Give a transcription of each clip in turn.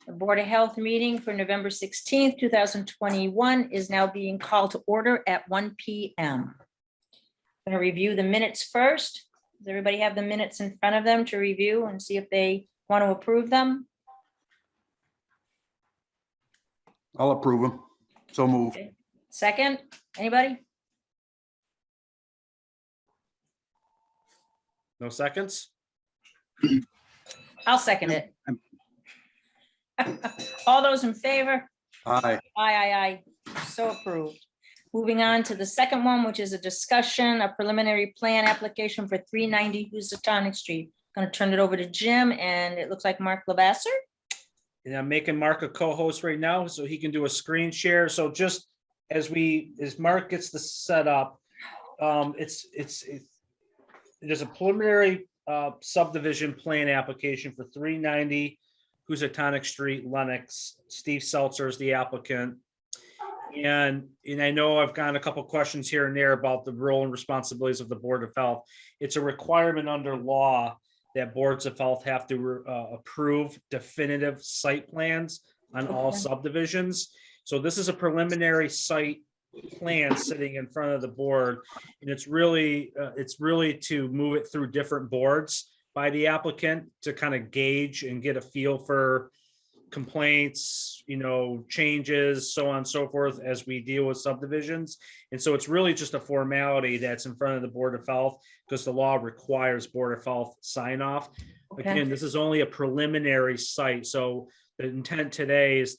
The Board of Health meeting for November 16th, 2021 is now being called to order at 1 p.m. I'm going to review the minutes first. Does everybody have the minutes in front of them to review and see if they want to approve them? I'll approve them. So move. Okay. Second, anybody? No seconds? I'll second it. All those in favor? Aye. Aye. So approved. Moving on to the second one, which is a discussion, a preliminary plan application for 390 Housatonic Street. Going to turn it over to Jim, and it looks like Mark Lavasser. And I'm making Mark a co-host right now so he can do a screen share. So just as Mark gets the setup, there's a preliminary subdivision plan application for 390 Housatonic Street, Lenox. Steve Seltzer is the applicant. And I know I've gotten a couple questions here and there about the role and responsibilities of the Board of Health. It's a requirement under law that boards of health have to approve definitive site plans on all subdivisions. So this is a preliminary site plan sitting in front of the board, and it's really to move it through different boards by the applicant to kind of gauge and get a feel for complaints, changes, so on and so forth as we deal with subdivisions. And so it's really just a formality that's in front of the Board of Health because the law requires Board of Health sign off. Okay. Again, this is only a preliminary site. So the intent today is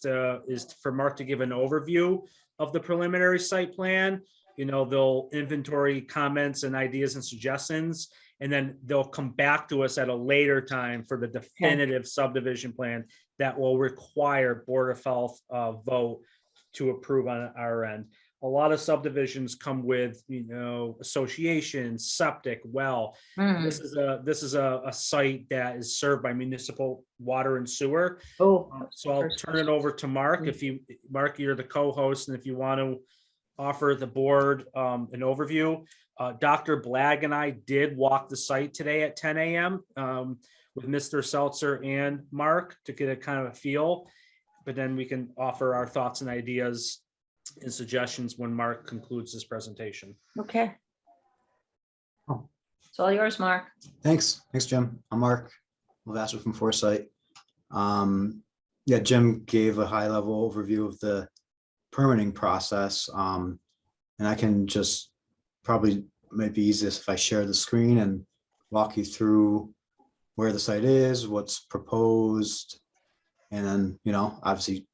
for Mark to give an overview of the preliminary site plan. They'll inventory comments and ideas and suggestions, and then they'll come back to us at a later time for the definitive subdivision plan that will require Board of Health vote to approve on our end. A lot of subdivisions come with, association, septic, well. This is a site that is served by municipal water and sewer. So I'll turn it over to Mark. Mark, you're the co-host, and if you want to offer the board an overview. Dr. Blagg and I did walk the site today at 10 a.m. With Mr. Seltzer and Mark to get a kind of a feel, but then we can offer our thoughts and ideas and suggestions when Mark concludes this presentation. Okay. It's all yours, Mark. Thanks, Jim. I'm Mark Lavasser from Foresight. Jim gave a high-level overview of the permitting process, and I can just probably might be easiest if I share the screen and walk you through where the site is, what's proposed, and then obviously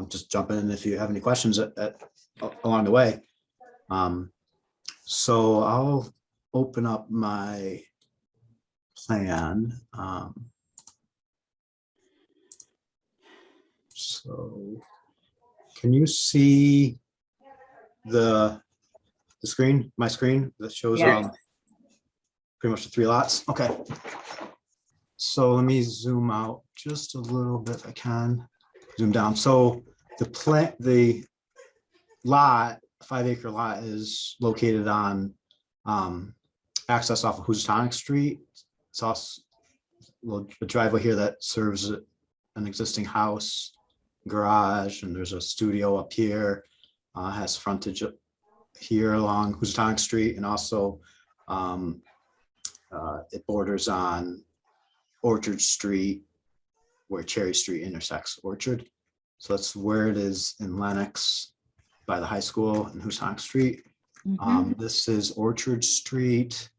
just jump in if you have any questions along the way. So I'll open up my plan. So can you see the screen, my screen that shows pretty much the 3 lots? Okay. So let me zoom out just a little bit if I can. Zoom down. So the lot, 5-acre lot, is located on access off of Housatonic Street. It's also a driveway here that serves an existing house, garage, and there's a studio up here. Has frontage up here along Housatonic Street, and also it borders on Orchard Street, where Cherry Street intersects Orchard. So that's where it is in Lenox by the high school and Housatonic Street. This is Orchard Street.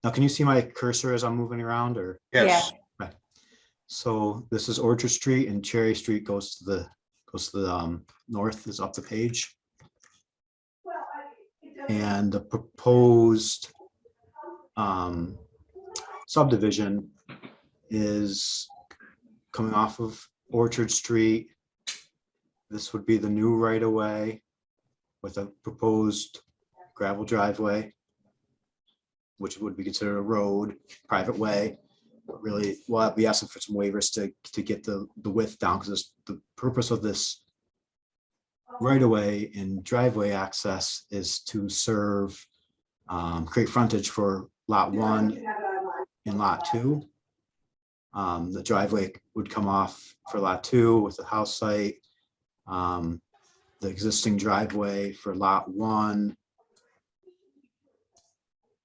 Now, can you see my cursor as I'm moving around? Or Yes. Yeah. right. So this is Orchard Street, and Cherry Street goes to the north, is up the page. And the proposed subdivision is coming off of Orchard Street. This would be the new right-of-way with a proposed gravel driveway, which would be considered a road, private way. But really, we'll be asking for some waivers to get the width down, because the purpose of this right-of-way and driveway access is to serve, create frontage for lot 1 and lot 2. The driveway would come off for lot 2 with the house site. The existing driveway for lot 1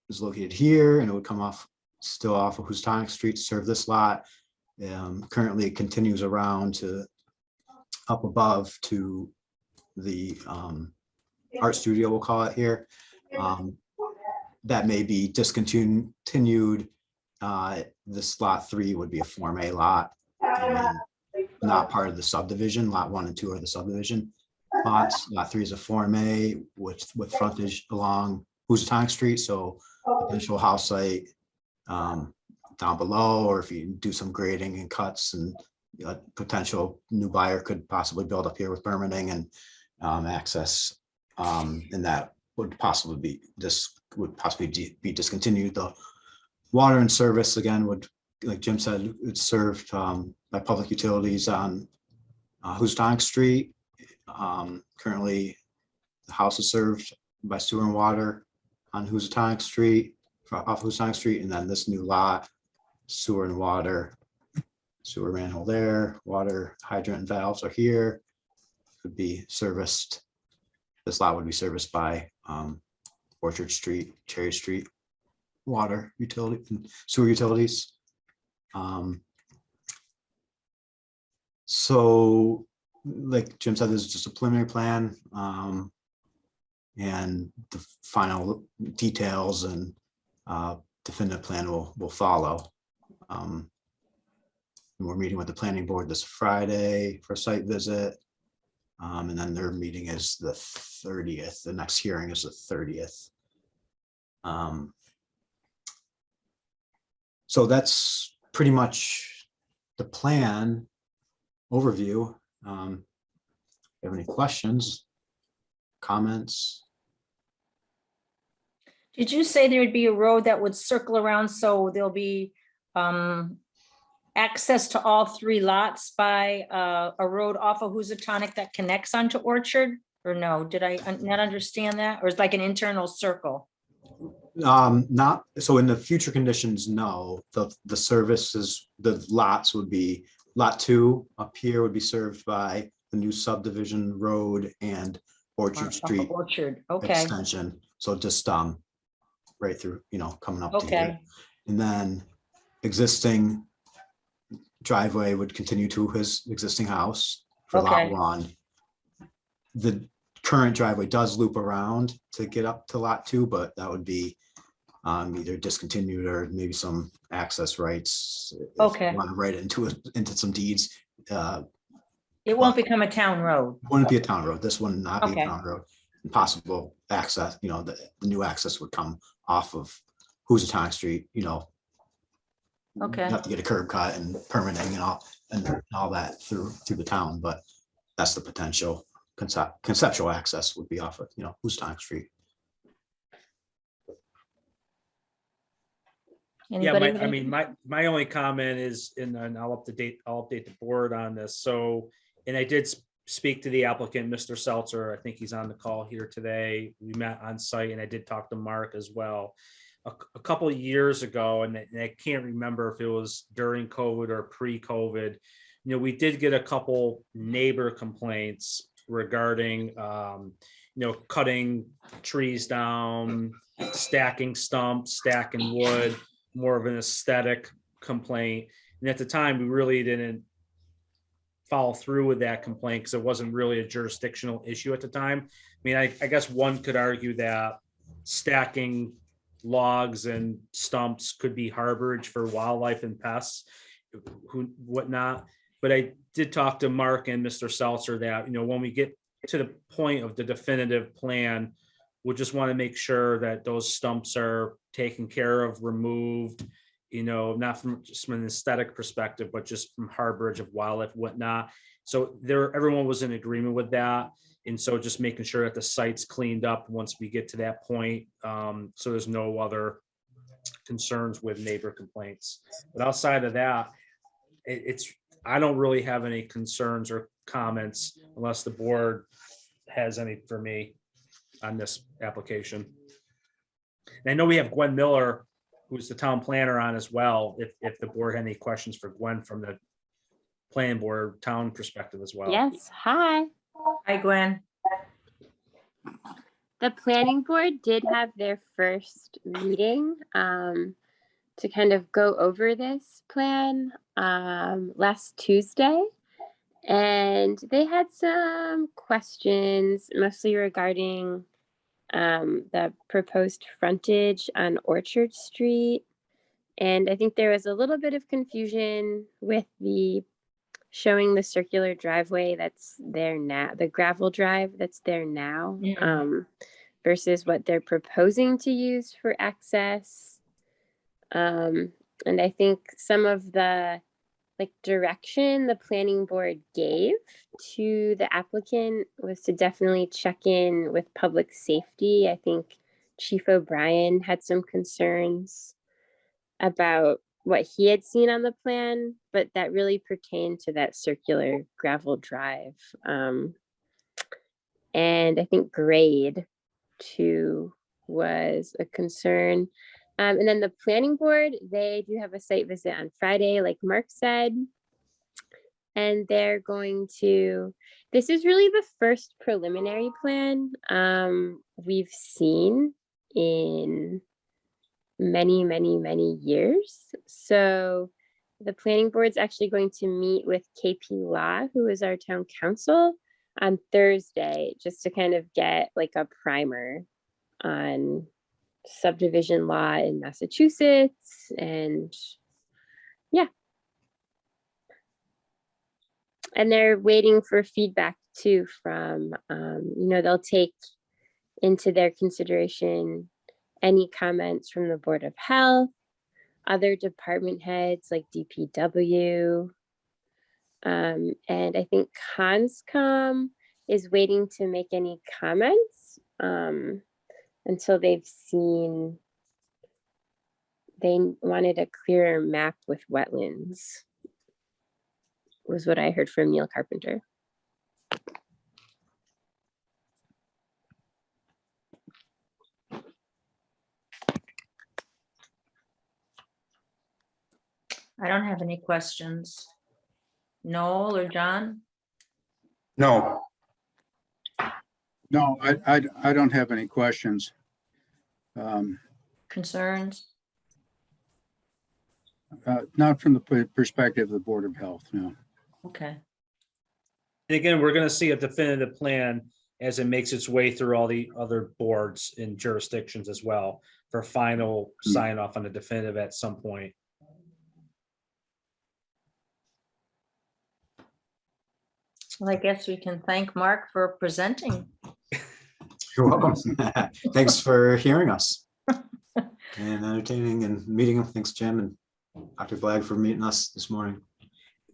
is located here, and it would come off, still off of Houstonic Street to serve this lot. Currently it continues around to up above to the art studio, we'll call it here. That may be discontinued. This lot 3 would be a Form A lot, and not part of the subdivision. Lot 1 and 2 are the subdivision lots. Lot 3 is a Form A with frontage along Housatonic Street, so potential house site down below, or if you do some grading and cuts, and a potential new buyer could possibly build up here with permitting and access, and that would possibly be, this would possibly be discontinued. The water and service, again, would, like Jim said, it's served by public utilities on Houstonic Street. Currently, the house is served by sewer and water on Houstonic Street, off Houstonic Street, and then this new lot, sewer and water, sewer manhole there, water hydrant and valves are here. Could be serviced. This lot would be serviced by Orchard Street, Cherry Street, water utility and sewer utilities. So, like Jim said, this is just a preliminary plan, and the final details and definitive plan will follow. And we're meeting with the planning board this Friday for a site visit. And then their meeting is the 30th. The next hearing is the 30th. So that's pretty much the plan overview. If you have any questions, comments? Did you say there would be a road that would circle around, so there'll be access to all 3 lots by a road off of Housatonic that connects onto Orchard? Or no, did I not understand that? Or it's like an internal circle? Not, so in the future conditions, no. The services, the lots would be, lot 2 up here would be served by the new subdivision road and Orchard Street Orchard, okay, extension. So just right through, coming up to here. okay, And then existing driveway would continue to his existing house for lot Okay. 1. The current driveway does loop around to get up to lot 2, but that would be either discontinued or maybe some access rights. if you Okay. Want to write it into some deeds. it won't become a town road, Wouldn't be a town road. This one not be Okay. a town road. Possible access, the new access would come off of Housatonic Street, okay, You have to get a curb cut and permitting and all that through the town, but that's the potential conceptual access would be off of, Houstonic Street. anybody? Yeah, have I any- mean, my only comment is, and I'll update the board on this. So, and I did speak to the applicant, Mr. Seltzer. I think he's on the call here today. We met on site, and I did talk to Mark as well. A couple of years ago, and I can't remember if it was during COVID or pre-COVID, we did get a couple neighbor complaints regarding, cutting trees down, stacking stumps, stacking wood, more of an aesthetic complaint. And at the time, we really didn't follow through with that complaint because it wasn't really a jurisdictional issue at the time. I mean, I guess one could argue that stacking logs and stumps could be harborage for wildlife and pests, whatnot. But I did talk to Mark and Mr. Seltzer that, when we get to the point of the definitive plan, we'll just want to make sure that those stumps are taken care of, removed, not from just from an aesthetic perspective, but just from harborage of wildlife, whatnot. So everyone was in agreement with that. And so just making sure that the site's cleaned up once we get to that point. So there's no other concerns with neighbor complaints. But outside of that, I don't really have any concerns or comments unless the board has any for me on this application. And I know we have Gwen Miller who's the town planner on as well, if the board had any questions for Gwen from the planning board town perspective as well. Yes, hi. Hi, Gwen. The planning board did have their first meeting to kind of go over this plan last Tuesday. And they had some questions, mostly regarding the proposed frontage on Orchard Street. And I think there was a little bit of confusion with the showing the circular driveway that's there now, the gravel drive that's there now, versus what they're proposing to use for access. And I think some of the direction the planning board gave to the applicant was to definitely check in with public safety. I think Chief O'Brien had some concerns about what he had seen on the plan, but that really pertained to that circular gravel drive. And I think grade too was a concern. And then the planning board, they do have a site visit on Friday, like Mark said. And they're going to, this is really the first preliminary plan we've seen in many years. So the planning board's actually going to meet with KP Law, who is our town council, on Thursday, just to kind of get a primer on subdivision law in Massachusetts. And yeah. And they're waiting for feedback too from, they'll take into their consideration any comments from the Board of Health, other department heads like DPW. And I think Conscom is waiting to make any comments until they've seen, they wanted a clearer map with wetlands, was what I heard from Neil Carpenter. I don't have any questions. Noel or John? No, No, I don't have any questions. Concerns? Not from the perspective of the Board of Health, no. Okay. And again, we're gonna see a definitive plan as it makes its way through all the other boards and jurisdictions as well for final sign off on the definitive at some point. Well, I guess we can thank Mark for presenting. You're welcome. Thanks for hearing us and entertaining and meeting. Thanks, Jim and Dr. Blagg for meeting us this morning.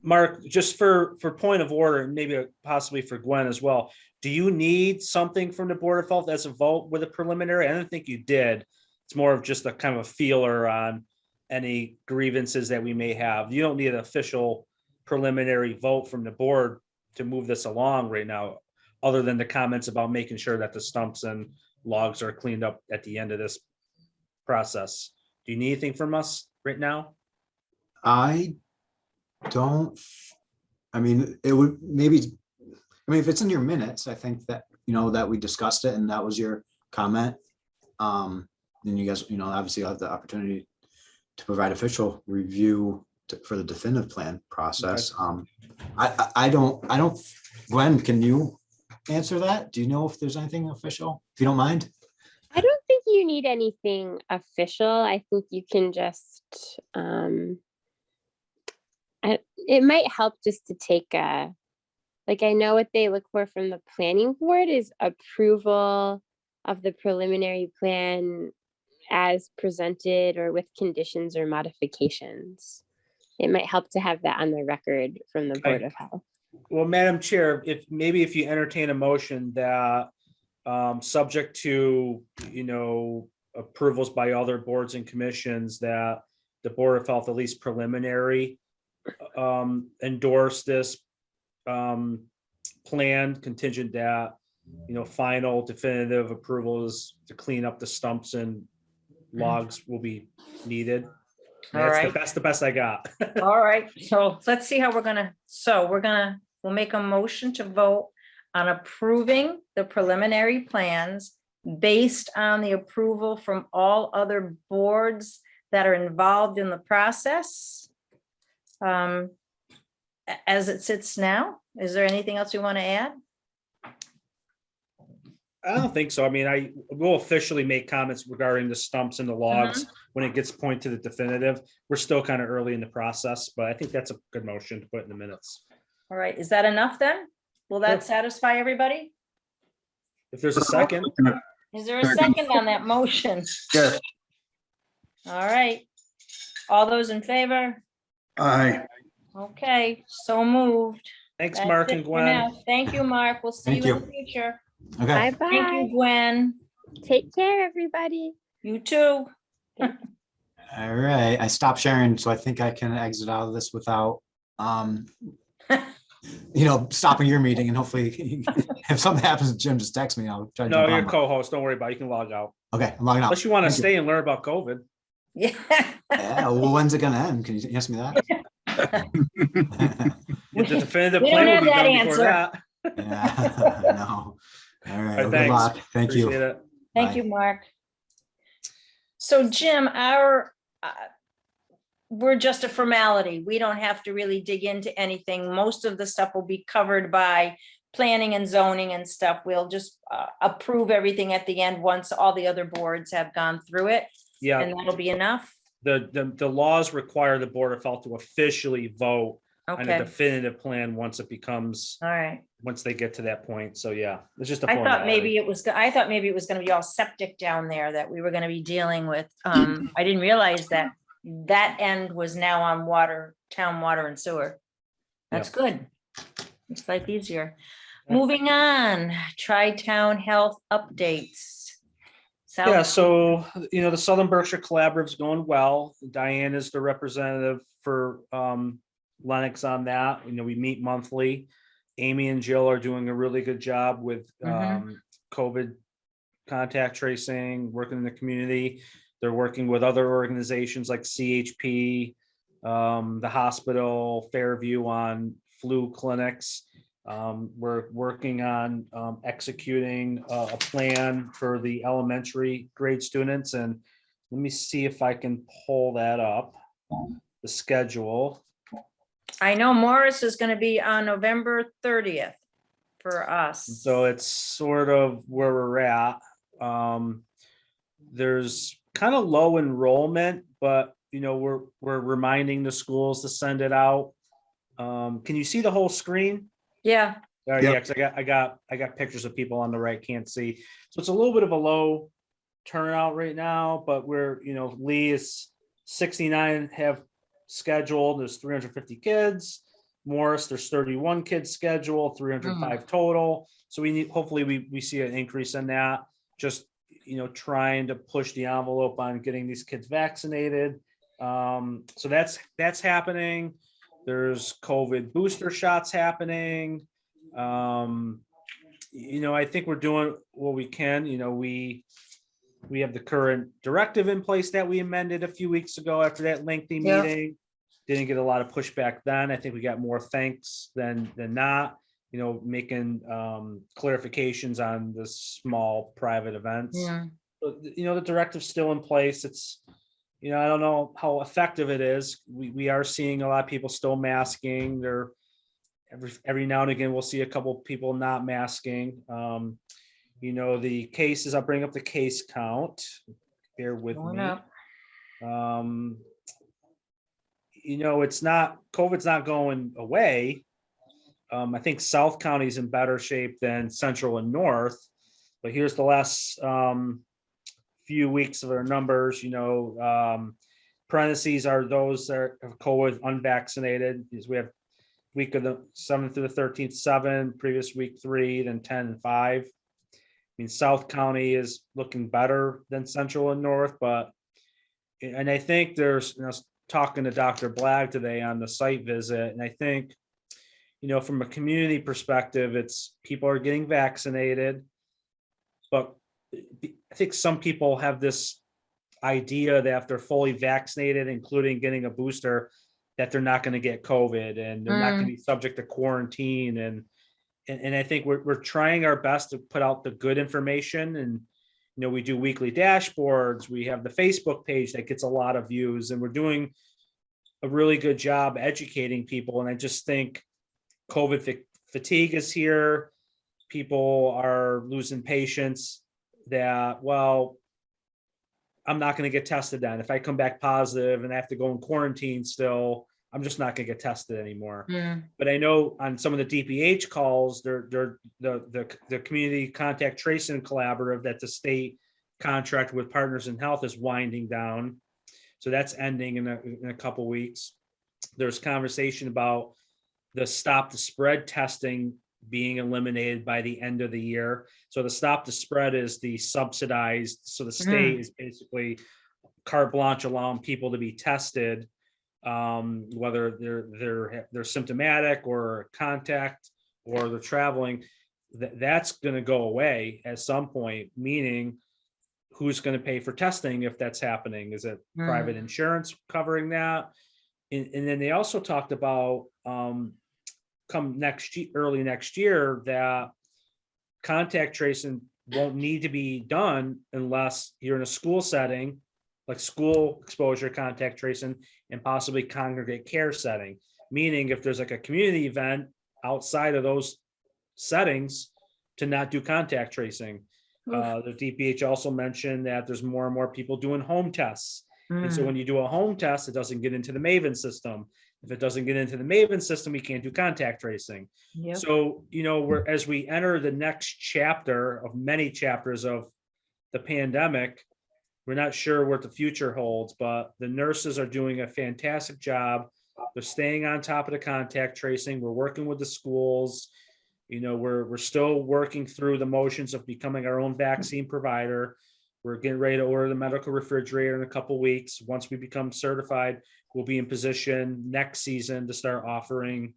Mark, just for point of order, and maybe possibly for Gwen as well, do you need something from the Board of Health as a vote with a preliminary? I don't think you did. It's more of just a kind of a feeler on any grievances that we may have. You don't need an official preliminary vote from the board to move this along right now, other than the comments about making sure that the stumps and logs are cleaned up at the end of this process. Do you need anything from us right now? I don't, I mean, it would maybe, if it's in your minutes, I think that, that we discussed it and that was your comment. Then you guys, obviously you'll have the opportunity to provide official review for the definitive plan process. I don't, Gwen, can you answer that? Do you know if there's anything official, if you don't mind? I don't think you need anything official. I think you can just, it might help just to take I know what they look for from the planning board is approval of the preliminary plan as presented or with conditions or modifications. It might help to have that on the record from the Board of Health. Well, Madam Chair, if you entertain a motion that subject to, approvals by other boards and commissions, that the Board of Health, at least preliminary, endorse this plan contingent that, final definitive approvals to clean up the stumps and logs will be needed. All That's right. the best I got. All right, so let's see how we'll make a motion to vote on approving the preliminary plans based on the approval from all other boards that are involved in the process. As it sits now, is there anything else you want to add? I don't think so. I mean, I will officially make comments regarding the stumps and the logs when it gets pointed to the definitive. We're still kind of early in the process, but I think that's a good motion to put in the minutes. All right, is that enough then? Will that satisfy everybody? If there's a second, Is there a second on that motion? Yes. All right, all those in favor? Aye. Okay, so moved. thanks, That's Mark it and for Gwen. now. Thank you, Mark. We'll see Thank you in you. the future. Okay. Bye Thank you, bye. Gwen. Take care, everybody. You too. All right. I stopped sharing, so I think I can exit out of this without, stopping your meeting, and hopefully if something happens, Jim, just text me. I'll try to No, jump you're on. a co-host. Don't worry about it. You can log out. Okay, I'm logging out. Unless you want to Thank you. stay and learn about COVID. Yeah. Yeah, well, when's it gonna end? Can you ask me that? The definitive We don't plan will have be that done before answer. that. Yeah, no. All right, All right, well, good thanks. luck. Thank you. Appreciate it. Thank Bye. you, Mark. So Jim, we're just a formality. We don't have to really dig into anything. Most of the stuff will be covered by planning and zoning and stuff. We'll just approve everything at the end once all the other boards have gone through it, Yeah, and that'll be enough. the laws require the Board of Health to officially vote on a Okay, definitive plan once it becomes, all right. once they get to that point. So yeah, it's just a I thought formality. maybe it was, I thought maybe it was gonna be all septic down there that we were gonna be dealing with. I didn't realize that that end was now on water, town water and sewer. That's good. It's life easier. Yeah. Moving on, Tri-Town Health updates. Yeah, South- so, the Southern Berkshire Collaborative is going well. Diane is the representative for Lenox on that. We meet monthly. Amy and Jill are doing a really good job with COVID contact tracing, working in the community. They're working with other organizations like CHP, the hospital, Fairview on flu clinics. We're working on executing a plan for the elementary grade students, and let me see if I can pull that up, the schedule. I know Morris is gonna be on November 30th for us. So it's sort of where we're at. There's kind of low enrollment, but we're reminding the schools to send it out. Can you see the whole screen? Yeah, Yeah, 'cause I got pictures of people on the right can't see. So it's a little bit of a low turnout right now, but we're, Lee is 69 have scheduled. There's 350 kids. Morris, there's 31 kids scheduled, 305 total. So hopefully we see an increase in that. Just, trying to push the envelope on getting these kids vaccinated. So that's happening. There's COVID booster shots happening. I think we're doing what we can. We have the current directive in place that we amended a few weeks ago after that lengthy Yeah. meeting. Didn't get a lot of pushback then. I think we got more thanks than not, making clarifications on the small private events. yeah. But, the directive's still in place. It's, I don't know how effective it is. We are seeing a lot of people still masking. They're every now and again, we'll see a couple people not masking. The cases, I'll bring up the case count. Bear with Going me. up. COVID's not going away. I think South County is in better shape than Central and North. But here's the last few weeks of our numbers. Parentheses are those that are COVID unvaccinated, because we have week of the 7th through the 13th, 7, previous week 3, then 10 and 5. South County is looking better than Central and North, and I think there's, I was talking to Dr. Blagg today on the site visit, and I think, from a community perspective, it's people are getting vaccinated, but I think some people have this idea that if they're fully vaccinated, including getting a booster, that they're not going to get COVID and they're not going to be subject to quarantine. And I think we're trying our best to put out the good information. And, we do weekly dashboards. We have the Facebook page that gets a lot of views, and we're doing a really good job educating people. And I just think COVID fatigue is here. People are losing patience that, well, I'm not going to get tested then. If I come back positive and I have to go in quarantine still, I'm just not going to get tested anymore. But I know on some of the DPH calls, the community contact tracing collaborative that the state contract with Partners in Health is winding down. So that's ending in a couple weeks. There's conversation about the stop the spread testing being eliminated by the end of the year. So the stop the spread is the subsidized. So the state is basically carte blanche allowing people to be tested, whether they're symptomatic or contact or they're traveling. That's going to go away at some point, meaning who's going to pay for testing if that's happening? Is it private insurance covering that? And then they also talked about come early next year that contact tracing won't need to be done unless you're in a school setting, like school exposure contact tracing, and possibly congregate care setting. Meaning if there's like a community event outside of those settings, to not do contact tracing. The DPH also mentioned that there's more and more people doing home tests. And so when you do a home test, it doesn't get into the Maven system. If it doesn't get into the Maven system, we can't do contact tracing. Yep. So, as we enter the next chapter of many chapters of the pandemic, we're not sure what the future holds, but the nurses are doing a fantastic job. They're staying on top of the contact tracing. We're working with the schools. We're still working through the motions of becoming our own vaccine provider. We're getting ready to order the medical refrigerator in a couple of weeks. Once we become certified, we'll be in position next season to start offering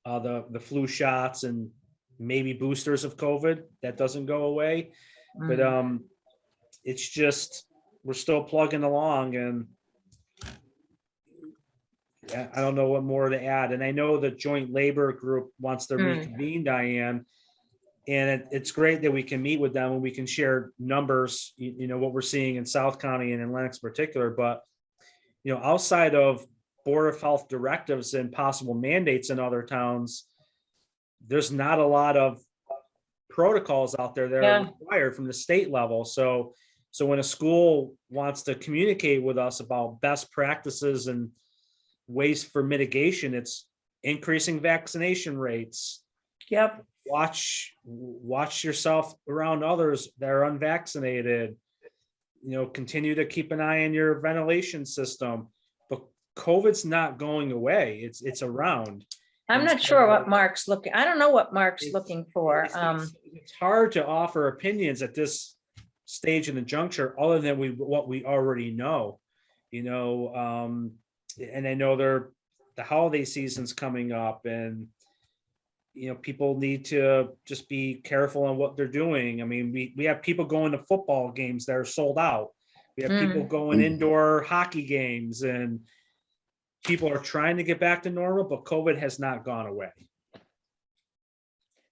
the flu shots and maybe boosters of COVID. That doesn't go away, but it's just we're still plugging along, and I don't know what more to add. And I know the joint labor group wants to reconvene, Diane. And it's great that we can meet with them and we can share numbers, what we're seeing in South County and in Lenox in particular. But, outside of Board of Health directives and possible mandates in other towns, there's not a lot of protocols out there that are required from the state level. So when a school wants to communicate with us about best practices and ways for mitigation, it's increasing vaccination rates. Yep. Watch yourself around others that are unvaccinated. Continue to keep an eye on your ventilation system. But COVID's not going away. It's around. I'm not sure what Mark's looking. I don't know what Mark's looking for. It's hard to offer opinions at this stage in the juncture, other than what we already know. And I know the holiday season's coming up, and people need to just be careful on what they're doing. I mean, we have people going to football games that are sold out. We have people going indoor hockey games, and people are trying to get back to normal, but COVID has not gone away.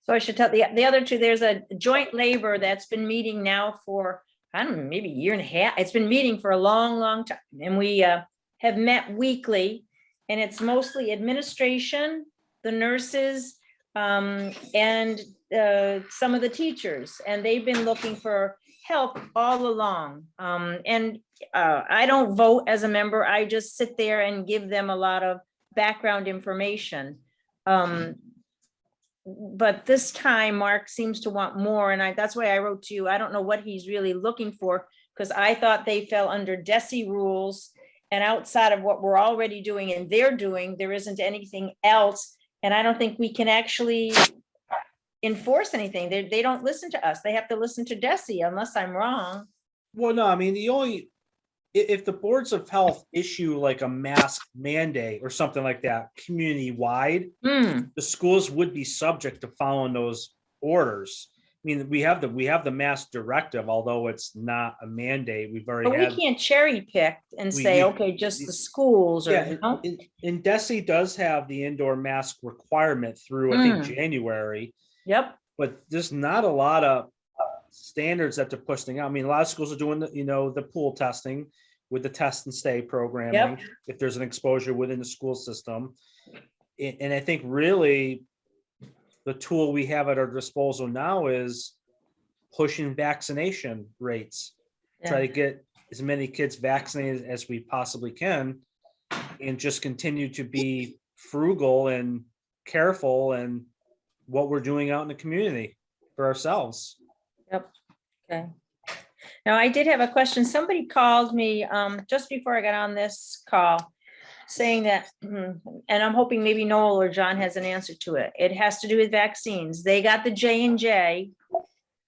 So I should tell the other two, there's a joint labor that's been meeting now for, I don't know, maybe a year and a half. It's been meeting for a long, long time. And we have met weekly, and it's mostly administration, the nurses, and some of the teachers, and they've been looking for help all along. And I don't vote as a member. I just sit there and give them a lot of background information. But this time Mark seems to want more, and that's why I wrote to you. I don't know what he's really looking for, because I thought they fell under DESI rules, and outside of what we're already doing and they're doing, there isn't anything else. And I don't think we can actually enforce anything. They don't listen to us. They have to listen to DESI, unless I'm wrong. Well, no, I mean, if the boards of health issue like a mask mandate or something like that, community wide, the schools would be subject to following those orders. mean, we have the mask directive, although it's not a mandate. We've already But we had. can't cherry pick and We- say, we- okay, just the schools or, Yeah, you know? and DESI does have the indoor mask requirement through, I think, January, Yep, but there's not a lot of standards that they're pushing out. I mean, a lot of schools are doing the pool testing with the test and stay programming, if there's an exposure within the school system. And I think really the tool we have at our disposal now is pushing vaccination rates. Try to get as many kids vaccinated as we possibly can and just continue to be frugal and careful in what we're doing out in the community for ourselves. okay. Now, I did have a question. Somebody called me just before I got on this call saying that, and I'm hoping maybe Noel or John has an answer to it. It has to do with vaccines. They got the J&J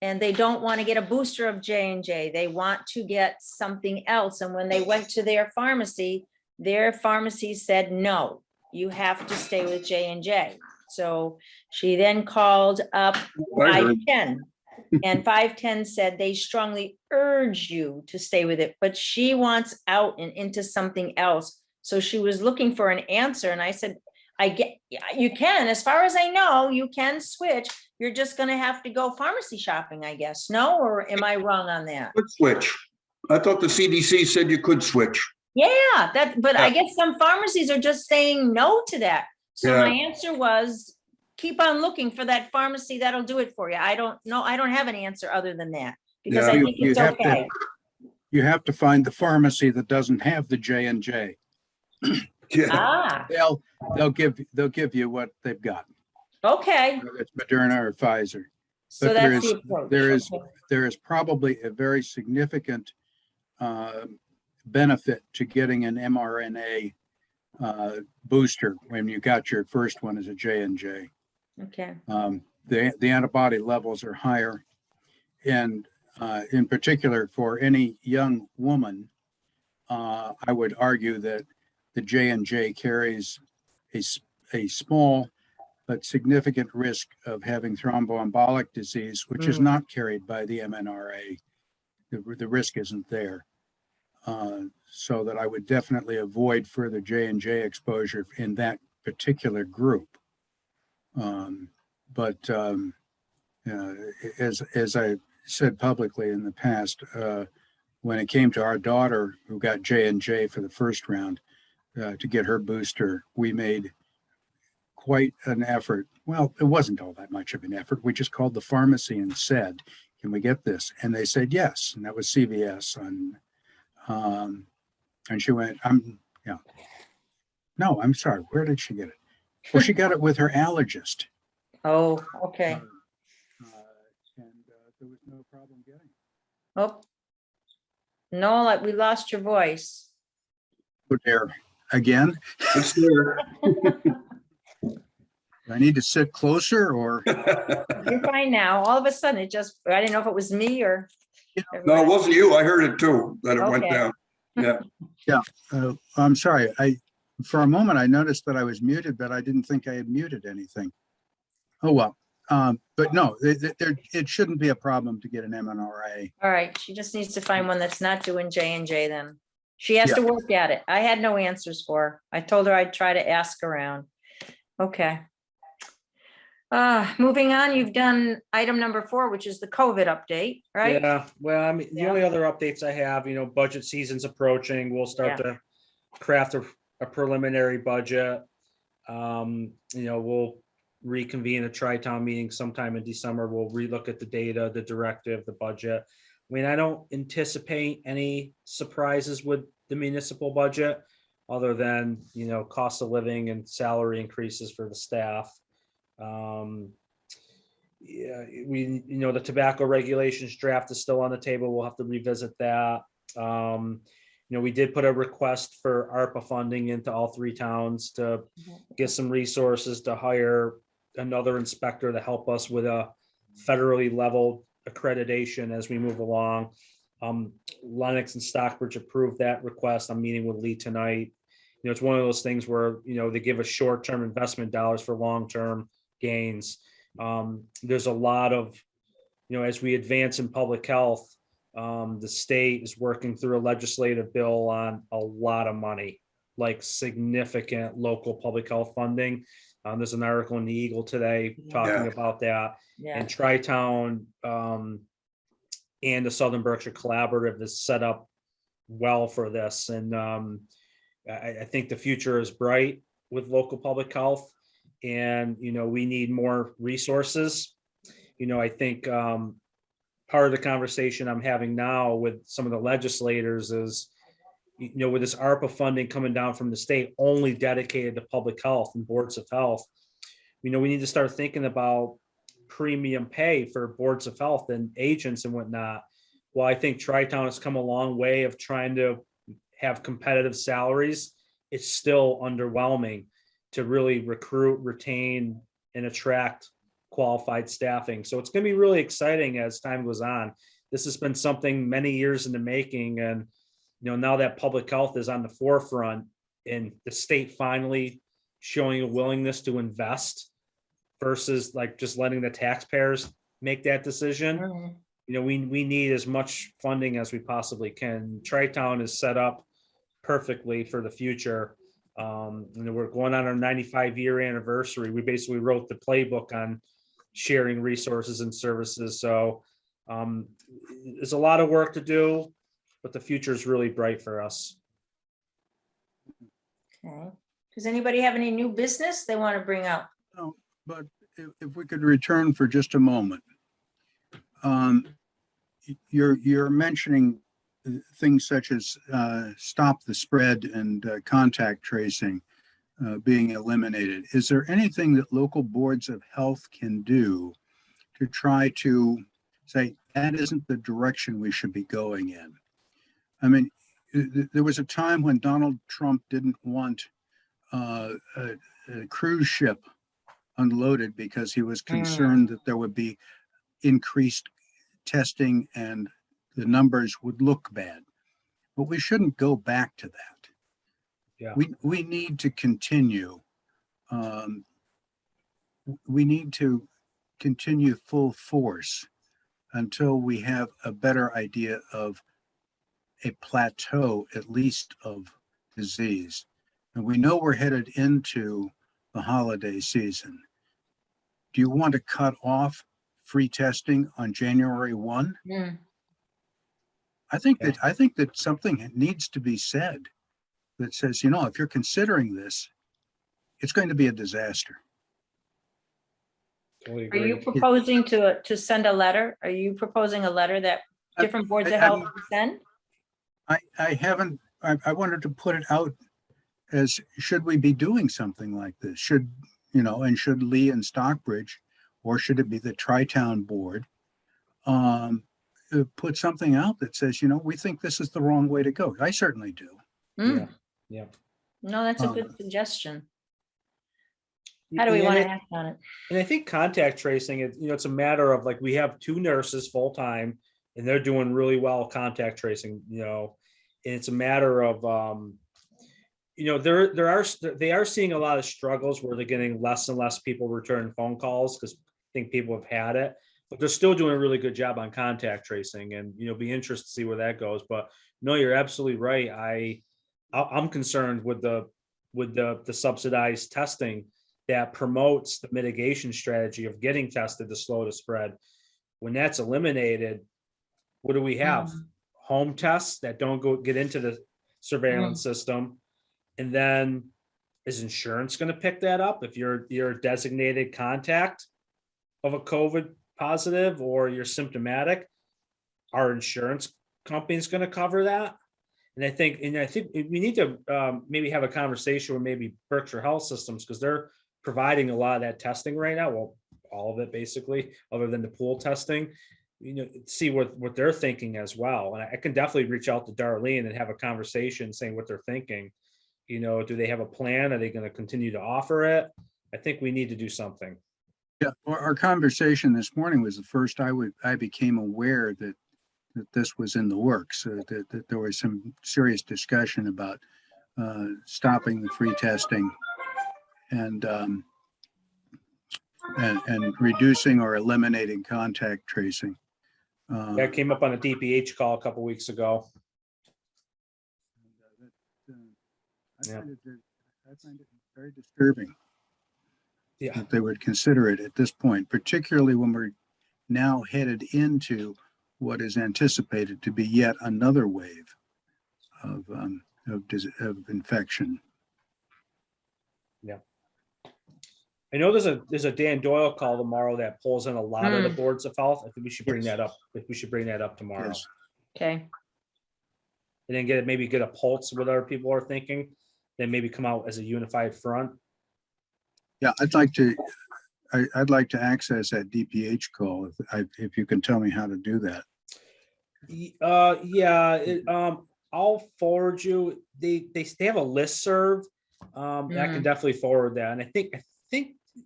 and they don't want to get a booster of J&J. They want to get something else. And when they went to their pharmacy said, no, you have to stay with J&J. So she then called up I heard. 510. And 510 said they strongly urge you to stay with it, but she wants out and into something else. So she was looking for an answer. And I said, you can, as far as I know, you can switch. You're just gonna have to go pharmacy shopping, I guess. No, or am I wrong on that? Could switch. I thought the CDC said you could switch. Yeah, but I Yeah. guess some pharmacies are just saying no to that. So Yeah. my answer was, keep on looking for that pharmacy that'll do it for you. I don't know. I don't have an answer other than that, because Yeah. I You- think you it's have to- okay. You have to find the pharmacy that doesn't have the J&J. Yeah. Ah, They'll give you what they've got, okay. whether it's Moderna or Pfizer. So But there that's is- the approach. there is- Okay. There is probably a very significant benefit to getting an mRNA booster when you got your first one as a J&J. Okay. The antibody levels are higher. And in particular, for any young woman, I would argue that the J&J carries a small but significant risk of having thromboembolic disease, which is not carried by the MNRA. The risk isn't there. So that I would definitely avoid further J&J exposure in that particular group. But as I said publicly in the past, when it came to our daughter who got J&J for the first round to get her booster, we made quite an effort. Well, it wasn't all that much of an effort. We just called the pharmacy and said, can we get this? And they said yes. And that was CVS. And she went, no, I'm sorry. Where did she get it? Well, she got it with her allergist. Oh, okay. And there was no problem getting it. Oh. No, we lost your voice. Put there again. It's there. Do I need to sit closer or? You're fine now. All of a sudden, I didn't know if it was me or. No, it wasn't you. I heard it too, that it went Okay. down. Yeah. I'm sorry. For a moment, I noticed that I was muted, but I didn't think I had muted anything. Oh, well. But no, it shouldn't be a problem to get an MNRA. All right, she just needs to find one that's not doing J&J then. She has to work at it. I had no answers for her. I told her I'd try to ask around. Okay. Moving on, you've done item number 4, which is the COVID update, right? Yeah, well, I mean, the Yeah. only other updates I have, budget season's approaching. We'll start to craft a preliminary budget. We'll reconvene a tri-town meeting sometime in December. We'll relook at the data, the directive, the budget. I mean, I don't anticipate any surprises with the municipal budget other than, cost of living and salary increases for the staff. The tobacco regulations draft is still on the table. We'll have to revisit that. We did put a request for ARPA funding into all 3 towns to get some resources to hire another inspector to help us with a federally level accreditation as we move along. Lenox and Stockbridge approved that request. I'm meeting with Lee tonight. It's one of those things where, they give us short-term investment dollars for long-term gains. There's a lot of as we advance in public health, the state is working through a legislative bill on a lot of money, like significant local public health funding. There's an article in the Eagle today talking Yeah. about that. Yeah. And Tri-Town and the Southern Berkshire Collaborative is set up well for this. And I think the future is bright with local public health. And, we need more resources. I think part of the conversation I'm having now with some of the legislators is, with this ARPA funding coming down from the state only dedicated to public health and boards of health, we need to start thinking about premium pay for boards of health and agents and whatnot. Well, I think Tri-Town has come a long way of trying to have competitive salaries. It's still underwhelming to really recruit, retain, and attract qualified staffing. So it's going to be really exciting as time goes on. This has been something many years in the making. And, now that public health is on the forefront and the state finally showing a willingness to invest versus like just letting the taxpayers make that decision. Mhm. We need as much funding as we possibly can. Tri-Town is set up perfectly for the future. We're going on our 95-year anniversary. We basically wrote the playbook on sharing resources and services. So there's a lot of work to do, but the future is really bright for us. Okay. Does anybody have any new business they want to bring up? No, but if we could return for just a moment. You're mentioning things such as stop the spread and contact tracing being eliminated. Is there anything that local boards of health can do to try to say that isn't the direction we should be going in? I mean, there was a time when Donald Trump didn't want a cruise ship unloaded because he was concerned that there would be increased testing and the numbers would look bad. But we shouldn't go back to that. Yeah. We need to continue. We need to continue full force until we have a better idea of a plateau, at least, of disease. And we know we're headed into the holiday season. Do you want to cut off free testing on January 1? Mm. I think that something needs to be said that says, if you're considering this, it's going to be a disaster. Totally Are you agree. proposing to send a letter? Are you proposing a letter that different boards of health can send? I haven't, I wanted to put it out as, should we be doing something like this? Should Lee and Stockbridge, or should it be the Tri-Town board, put something out that says, we think this is the wrong way to go. I certainly do. Mm. Yeah. No, that's a good suggestion. How do we And want to I- act on it? And I think contact tracing, it's a matter of like, we have 2 nurses full-time and they're doing really well contact tracing, and it's a matter of, they are seeing a lot of struggles where they're getting less and less people returning phone calls because I think people have had it, but they're still doing a really good job on contact tracing, and, be interested to see where that goes. But no, you're absolutely right. I'm concerned with the subsidized testing that promotes the mitigation strategy of getting tested to slow the spread. When that's eliminated, what do we have? Home tests that don't get into the surveillance system. And then is insurance going to pick that up? If you're a designated contact of a COVID positive or you're symptomatic, are insurance companies going to cover that? And I think we need to maybe have a conversation with maybe Berkshire Health Systems, because they're providing a lot of that testing right now. Well, all of it basically, other than the pool testing, see what they're thinking as well. And I can definitely reach out to Darlene and have a conversation saying what they're thinking. Do they have a plan? Are they going to continue to offer it? I think we need to do something. Yeah, our conversation this morning was the first I became aware that this was in the works, that there was some serious discussion about stopping the free testing. And and reducing or eliminating contact tracing. That came up on a DPH call a couple weeks ago. Yeah. I find it very disturbing Yeah, that they would consider it at this point, particularly when we're now headed into what is anticipated to be yet another wave of infection. I know there's a Dan Doyle call tomorrow that pulls in a lot of the boards of health. I think we should bring that up. We should bring that up tomorrow. Yes. Okay, And then maybe get a pulse of what other people are thinking, then maybe come out as a unified front. Yeah, I'd like to access that DPH call if you can tell me how to do that. I'll forward you. They have a listserv. I can definitely forward that. And I think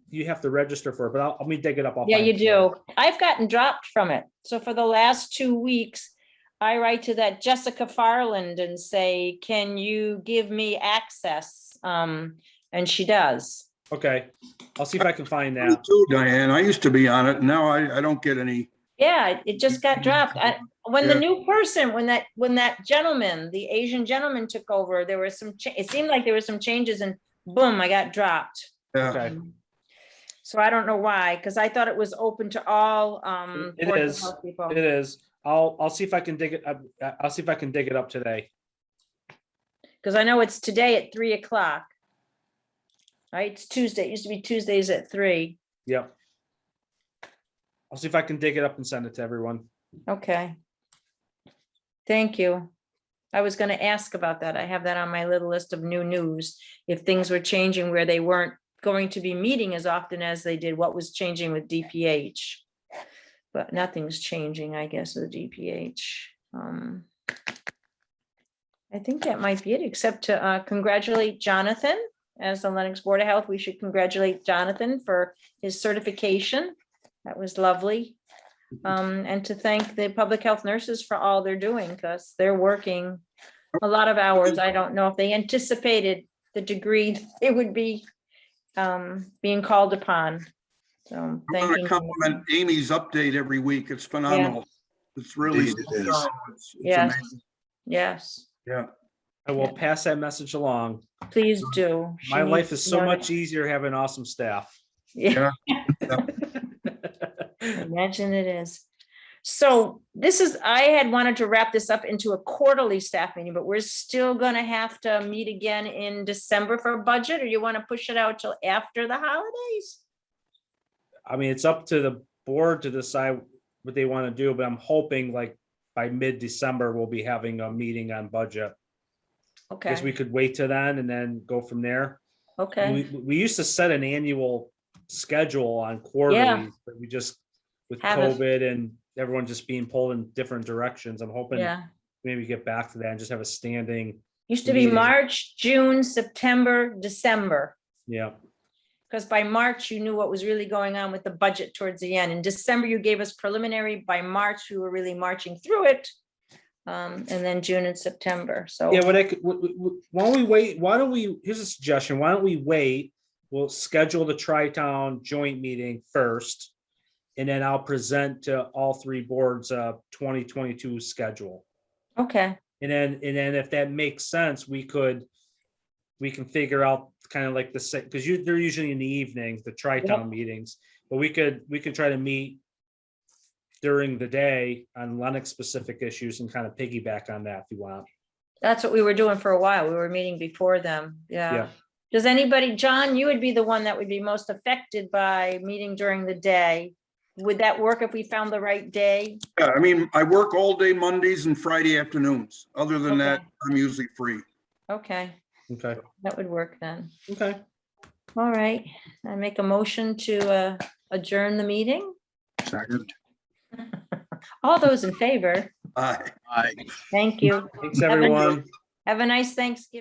you have to register for it, but let me dig it up. I'll yeah, find you it. do. I've gotten dropped from it. So for the last 2 weeks, I write to that Jessica Farland and say, can you give me access? And she does. Okay, I'll see if I can find Me that. too, Diane. I used to be on it. Now I don't get any. Yeah, it just got dropped. When the Yeah. new person, when that gentleman, the Asian gentleman took over, there was it seemed like there were some changes and boom, I got dropped. Yeah. Okay, So I don't know why, because I thought it was open to all It boards of is. health people. it is. I'll see if I can dig it up. I'll see if I can dig it up today. Because I know it's today at 3:00. Right, it's Tuesday. It used to be Tuesdays at 3. Yep. I'll see if I can dig it up and send it to everyone. Okay. Thank you. I was going to ask about that. I have that on my little list of new news. If things were changing where they weren't going to be meeting as often as they did, what was changing with DPH? But nothing's changing, I guess, with DPH. I think that might be it, except to congratulate Jonathan. As the Lenox Board of Health, we should congratulate Jonathan for his certification. That was lovely. And to thank the public health nurses for all they're doing, because they're working a lot of hours. I don't know if they anticipated the degree it would be being called upon. So I want thank to you. compliment Amy's update every week. It's phenomenal. It's really. Indeed it is. It's Yes. amazing. Yes, Yeah. I will pass that message along. please do. She My life needs is to so know much that. easier having awesome staff. Yeah. Imagine it is. So I had wanted to wrap this up into a quarterly staff meeting, but we're still gonna have to meet again in December for budget, or you want to push it out till after the holidays? I mean, it's up to the board to decide what they want to do, but I'm hoping like by mid-December, we'll be having a meeting on budget. Guess we Okay, could wait till then and then go from there. okay, We used to set an annual schedule on quarterly, but we just, with Haven't. COVID and everyone just being pulled in different directions, I'm hoping yeah. maybe get back to that and just have a standing, Used to be meeting. March, June, September, December. yeah. Because by March, you knew what was really going on with the budget towards the end. In December, you gave us preliminary. By March, we were really marching through it. And then June and September, so. Yeah, why don't we wait? Here's a suggestion. Why don't we wait? We'll schedule the Tri-Town joint meeting first. And then I'll present to all three boards 2022 schedule. Okay, And then if that makes sense, we can figure out kind of like the, because they're usually in the evenings, the Tri-Town meetings, but we could try to meet during the day on Lenox specific issues and kind of piggyback on that if you want. that's what we were doing for a while. We were meeting before them, yeah. Yeah. Does anybody, John, you would be the one that would be most affected by meeting during the day. Would that work if we found the right day? Yeah, I mean, I work all day Mondays and Friday afternoons. Other than that, Okay. I'm usually free. Okay, Okay. that would work then. Okay. All right, I make a motion to adjourn the meeting. Second. All those in favor, Aye. Aye. thank you. Thanks, everyone. Have a nice Thanksgiving.